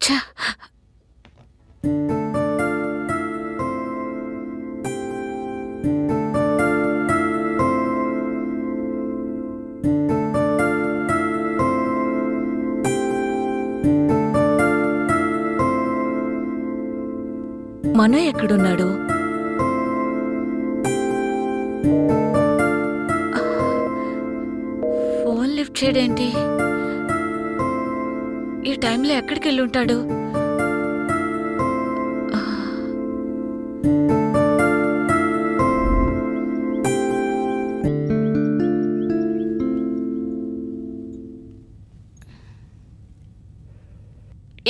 ఛ! మనో ఎక్కడున్నాడు? Phone lift చేయడేంటి? ఈ టైంలో ఎక్కడికి వెళ్ళుంటాడు?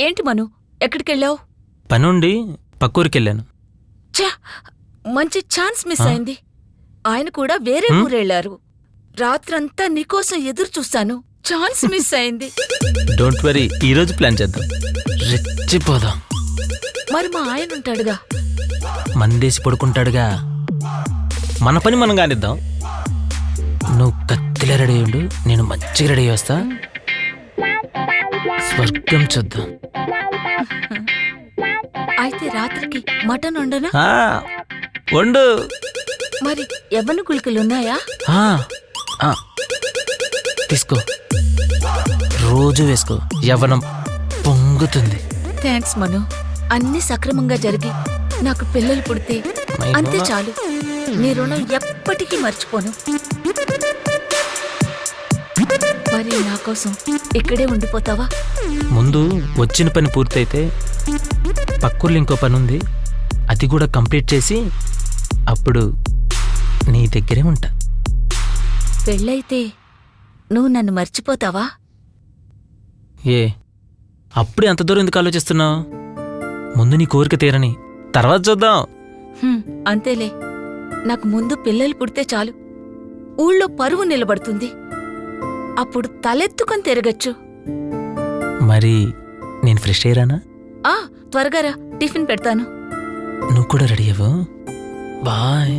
ఏంటి మను, ఎక్కడికెళ్ళావు? పనుండి పక్కూరికెళ్ళాను. ఛ! మంచి ఛాన్స్ మిస్ అయింది. ఆయన కూడా వేరే ఊరెళ్లారు. రాత్రంతా నీకోసం ఎదురు చూస్తాను. ఛాన్స్ మిస్ అయింది. డోంట్ వరీ, ఈరోజు ప్లాన్ చేద్దాం. రెచ్చిపోదాం. మరి మా ఆయన ఉంటాడుగా? మందేసి పడుకుంటాడుగా. మన పని మనం కానిద్దాం. నువ్వు కత్తిలా రెడీ అయ్యుండు, నేను మంచిగా రెడీ వస్తా. స్వర్గం చూద్దాం. అయితే రాత్రికి మటన్ వండనా? వండు. మరి యవ్వన గుళికలున్నాయా? తీసుకో, రోజు వేసుకో, యవ్వనం పొంగుతుంది. థ్యాంక్స్ మను. అన్ని సక్రమంగా జరిగి నాకు పిల్లలు పుడితే అంతే చాలు. నీ రుణం ఎప్పటికీ మర్చిపోను. మరి నా కోసం ఇక్కడే ఉండిపోతావా? ముందు వచ్చిన పని పూర్తయితే పక్కూర్లో ఇంకో పని ఉంది, అది కూడా కంప్లీట్ చేసి అప్పుడు నీ దగ్గరే ఉంటా. పెళ్ళైతే నువ్వు నన్ను మర్చిపోతావా? ఏ అప్పుడే అంత దూరం ఎందుకు ఆలోచిస్తున్నావు? ముందు నీ కోరిక తీరని, తర్వాత చూద్దాం. అంతేలే. నాకు ముందు పిల్లలు పుడితే చాలు. ఊళ్ళో పరువు నిలబడుతుంది. అప్పుడు తలెత్తుకొని తిరగచ్చు. మరి నేను ఫ్రెష్ అయ్యానా? త్వరగా రా, టిఫిన్ పెడతాను. నువ్వు కూడా రెడీ అవ్వు. బాయ్.